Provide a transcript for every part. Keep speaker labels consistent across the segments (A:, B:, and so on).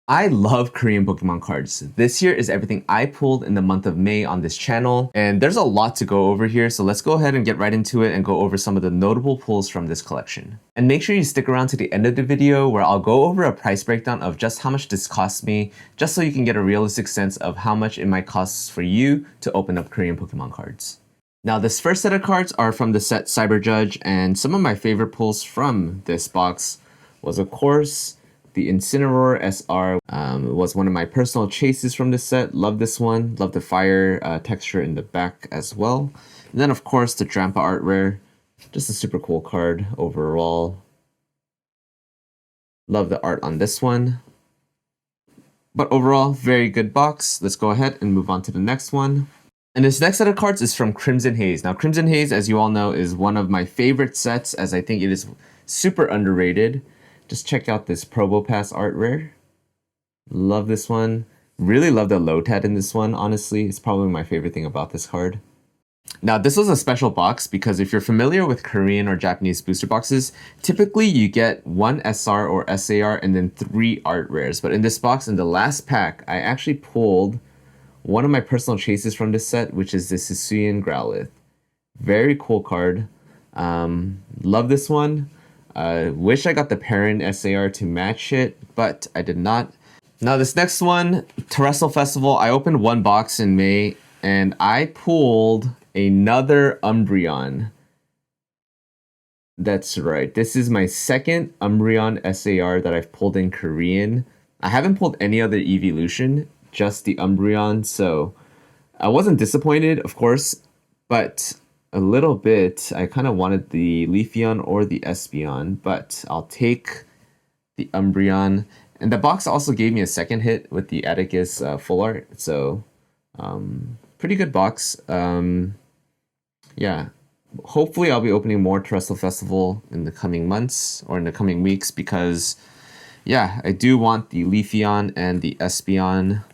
A: I love Korean Pokemon cards. This year is everything I pulled in the month of May on this channel, and there's a lot to go over here, so let's go ahead and get right into it and go over some of the notable pulls from this collection. And make sure you stick around to the end of the video where I'll go over a price breakdown of just how much this cost me, just so you can get a realistic sense of how much it might cost for you to open up Korean Pokemon cards. Now, this first set of cards are from the set Cyber Judge, and some of my favorite pulls from this box was, of course, the Incineroar SR. It was one of my personal chases from this set. Love this one. Love the fire texture in the back as well. And then, of course, the Drampa Art Rare. Just a super cool card overall. Love the art on this one. But overall, very good box. Let's go ahead and move on to the next one. And this next set of cards is from Crimson Haze. Now, Crimson Haze, as you all know, is one of my favorite sets, as I think it is super underrated. Just check out this Probopass art rare. Love this one. Really love the Lotad in this one, honestly. It's probably my favorite thing about this card. Now, this was a special box because if you're familiar with Korean or Japanese booster boxes, typically you get one SR or SAR and then 3 art rares. But in this box, in the last pack, I actually pulled one of my personal chases from this set, which is the Hisuian Growlithe. Very cool card. Love this one. Wish I got the parent SAR to match it, but I did not. Now this next one, Terastal Festival, I opened one box in May, and I pulled another Umbreon. That's right, this is my second Umbreon SAR that I've pulled in Korean. I haven't pulled any other evolution, just the Umbreon, so I wasn't disappointed, of course, but a little bit. I kind of wanted the Leafeon or the Espeon, but I'll take the Umbreon. And the box also gave me a second hit with the Atticus full art, so pretty good box. Yeah, hopefully I'll be opening more Terastal Festival in the coming months or in the coming weeks because, yeah, I do want the Leafeon and the Espeon.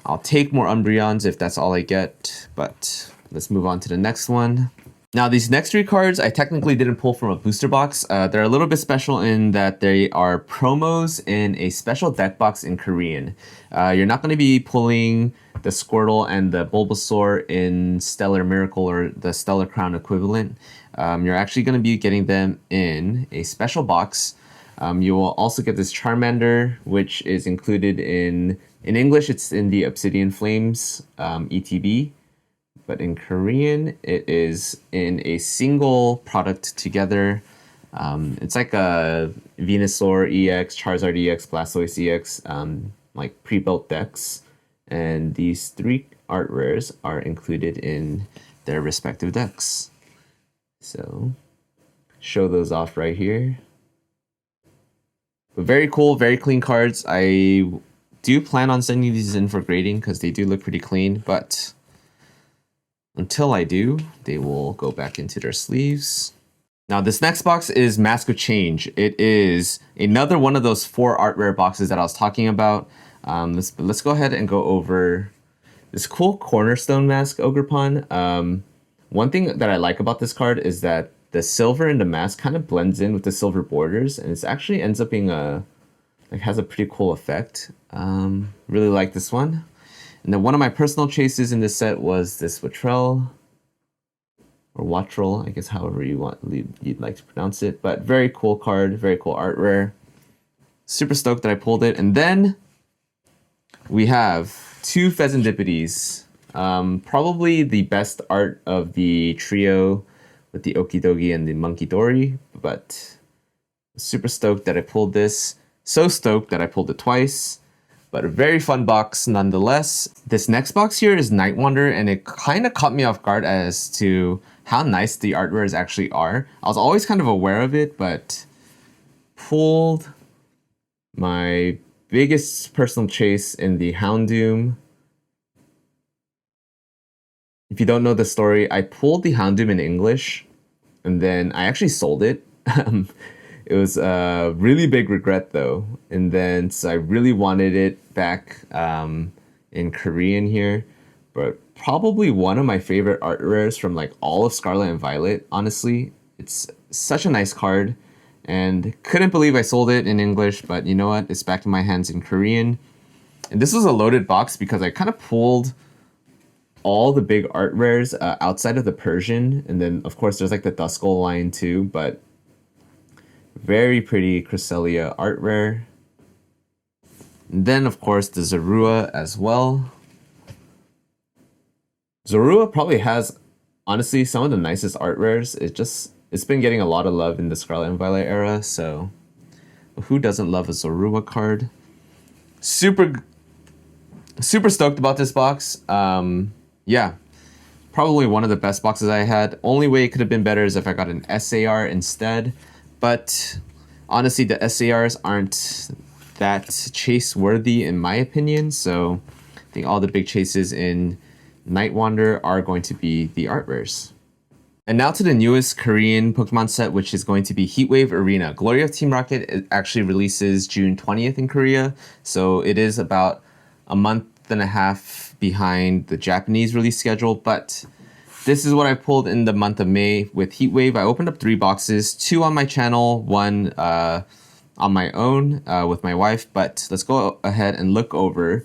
A: I'll take more Umbreons if that's all I get, but let's move on to the next one. Now, these next 3 cards, I technically didn't pull from a booster box. They're a little bit special in that they are promos in a special deck box in Korean. You're not going to be pulling the Squirtle and the Bulbasaur in Stellar Miracle or the Stellar Crown equivalent. You're actually going to be getting them in a special box. You will also get this Charmander, which is included in English, it's in the Obsidian Flames ETB. But in Korean, it is in a single product together. It's like a Venusaur EX, Charizard EX, Blastoise EX, like pre-built decks. And these 3 art rares are included in their respective decks. So, show those off right here. But very cool, very clean cards. I do plan on sending these in for grading because they do look pretty clean, but until I do, they will go back into their sleeves. Now, this next box is Mask of Change. It is another one of those 4 art rare boxes that I was talking about. Let's go ahead and go over this cool Cornerstone Mask Ogerpon. One thing that I like about this card is that the silver in the mask kind of blends in with the silver borders, and it actually ends up being has a pretty cool effect. Really like this one. And then one of my personal chases in this set was this Watrel, or Watrel, I guess however you'd like to pronounce it. But very cool card, very cool art rare. Super stoked that I pulled it. And then we have 2 Pheasantippides. Probably the best art of the trio with the Okidogi and the Monkey Dory. But super stoked that I pulled this. So stoked that I pulled it twice. But a very fun box nonetheless. This next box here is Night Wonder, and it kind of caught me off guard as to how nice the art rares actually are. I was always kind of aware of it, but pulled my biggest personal chase in the Houndoom. If you don't know the story, I pulled the Houndoom in English, and then I actually sold it. It was a really big regret though, and then so I really wanted it back in Korean here, but probably one of my favorite art rares from like all of Scarlet and Violet, honestly. It's such a nice card, And couldn't believe I sold it in English, but you know what? It's back in my hands in Korean. And this was a loaded box because I kind of pulled all the big art rares outside of the Persian. And then, of course, there's like the Duskull line too, but very pretty Cresselia art rare. And then, of course, the Zorua as well. Zorua probably has, honestly, some of the nicest art rares. It's been getting a lot of love in the Scarlet and Violet era, so who doesn't love a Zorua card? Super stoked about this box. Yeah, probably one of the best boxes I had. Only way it could have been better is if I got an SAR instead, but honestly, the SARs aren't that chase worthy in my opinion, so I think all the big chases in Night Wander are going to be the art rares. And now to the newest Korean Pokemon set, which is going to be Heatwave Arena. Glory of Team Rocket actually releases June 20th in Korea, so it is about a month and a half behind the Japanese release schedule, but this is what I pulled in the month of May with Heatwave. I opened up 3 boxes, 2 on my channel, 1 on my own with my wife, but let's go ahead and look over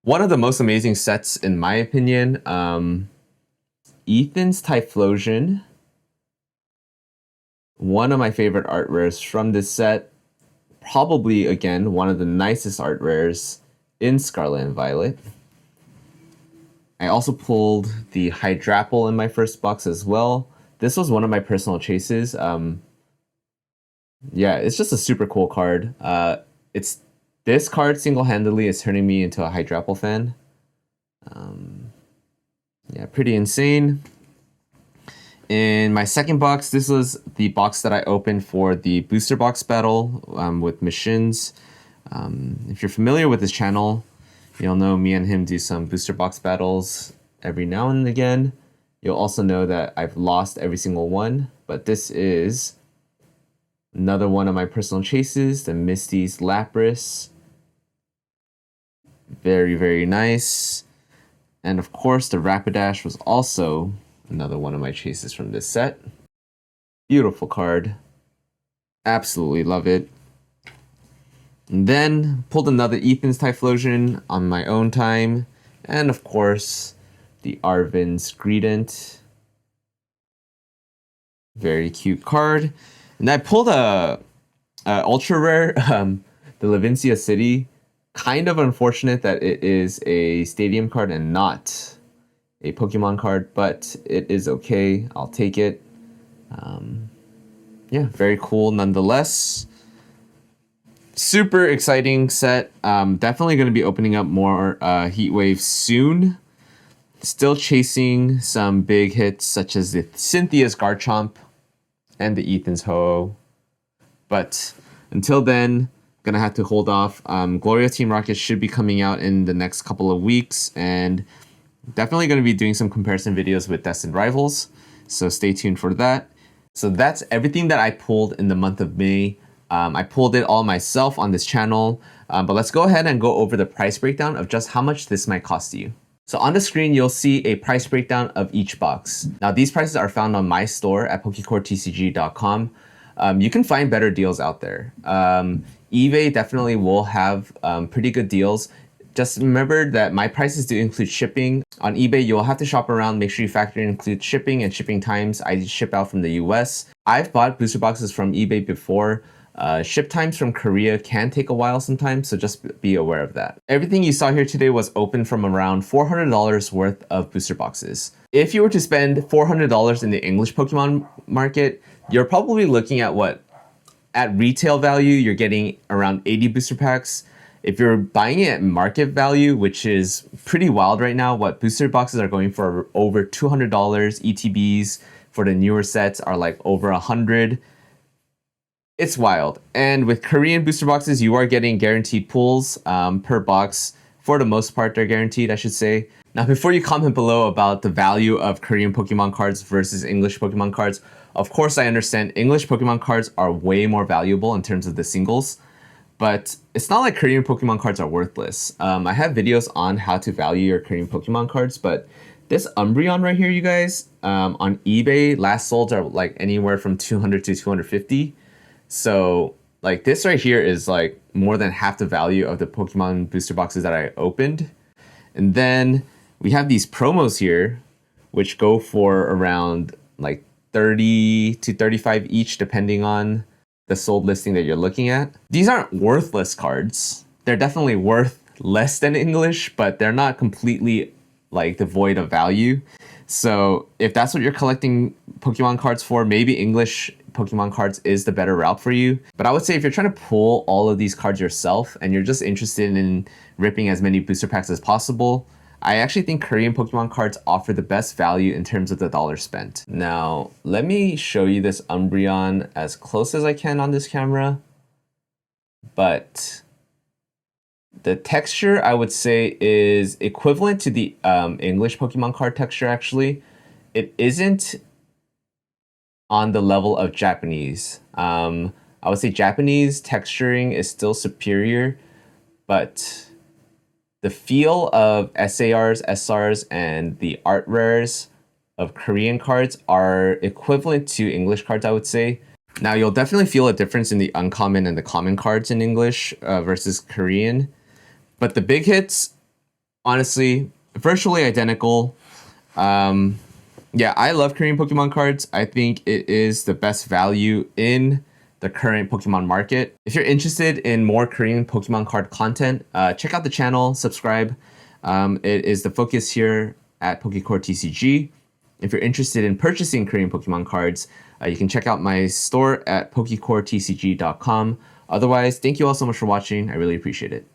A: one of the most amazing sets in my opinion. Ethan's Typhlosion, one of my favorite art rares from this set. Probably, again, one of the nicest art rares in Scarlet and Violet. I also pulled the Hydrapple in my first box as well. This was one of my personal chases. Yeah, it's just a super cool card. This card single-handedly is turning me into a Hydrapple fan. Yeah, pretty insane. In my second box, this was the box that I opened for the booster box battle with Machines. If you're familiar with this channel, you'll know me and him do some booster box battles every now and again. You'll also know that I've lost every single one, but this is another one of my personal chases, the Misty's Lapras. Very, very nice. And of course, the Rapidash was also another one of my chases from this set. Beautiful card. Absolutely love it. And then pulled another Ethan's Typhlosion on my own time. And of course, the Arvin's Greedent. Very cute card. And I pulled a ultra rare, the Levincia City. Kind of unfortunate that it is a stadium card and not a Pokemon card, but it is okay. I'll take it. Yeah, very cool nonetheless. Super exciting set. Definitely going to be opening up more Heatwave soon. Still chasing some big hits such as the Cynthia's Garchomp and the Ethan's Ho-Oh. But until then, gonna have to hold off. Gloria Team Rocket should be coming out in the next couple of weeks, and definitely gonna be doing some comparison videos with Destined Rivals, so stay tuned for that. So that's everything that I pulled in the month of May. I pulled it all myself on this channel, but let's go ahead and go over the price breakdown of just how much this might cost you. So on the screen, you'll see a price breakdown of each box. Now these prices are found on my store at PokecoreTCG.com. You can find better deals out there. eBay definitely will have pretty good deals. Just remember that my prices do include shipping. On eBay, you'll have to shop around, make sure you factor in include shipping and shipping times. I ship out from the US. I've bought booster boxes from eBay before. Ship times from Korea can take a while sometimes, so just be aware of that. Everything you saw here today was open from around $400 worth of booster boxes. If you were to spend $400 in the English Pokemon market, you're probably looking at what? At retail value, you're getting around 80 booster packs. If you're buying it at market value, which is pretty wild right now, what booster boxes are going for over $200, ETBs for the newer sets are like over 100. It's wild. And with Korean booster boxes, you are getting guaranteed pulls per box. For the most part, they're guaranteed, I should say. Now, before you comment below about the value of Korean Pokemon cards versus English Pokemon cards, of course, I understand English Pokemon cards are way more valuable in terms of the singles, but it's not like Korean Pokemon cards are worthless. I have videos on how to value your Korean Pokemon cards, but this Umbreon right here, you guys, on eBay, last solds are like anywhere from 200 to 250. So like this right here is like more than half the value of the Pokemon booster boxes that I opened. And then we have these promos here, which go for around like 30 to 35 each, depending on the sold listing that you're looking at. These aren't worthless cards. They're definitely worth less than English, but they're not completely like devoid of value. So if that's what you're collecting Pokemon cards for, maybe English Pokemon cards is the better route for you. But I would say if you're trying to pull all of these cards yourself and you're just interested in ripping as many booster packs as possible, I actually think Korean Pokemon cards offer the best value in terms of the dollar spent. Now, let me show you this Umbreon as close as I can on this camera. But the texture, I would say, is equivalent to the English Pokemon card texture, actually. It isn't on the level of Japanese. I would say Japanese texturing is still superior, but the feel of SARs, SRs, and the art rares of Korean cards are equivalent to English cards, I would say. Now, you'll definitely feel a difference in the uncommon and the common cards in English versus Korean. But the big hits, honestly, virtually identical. Yeah, I love Korean Pokemon cards. I think it is the best value in the current Pokemon market. If you're interested in more Korean Pokemon card content, check out the channel, subscribe. It is the focus here at Pokecore TCG. If you're interested in purchasing Korean Pokemon cards, you can check out my store at pokecoretcg.com. Otherwise, thank you all so much for watching. I really appreciate it.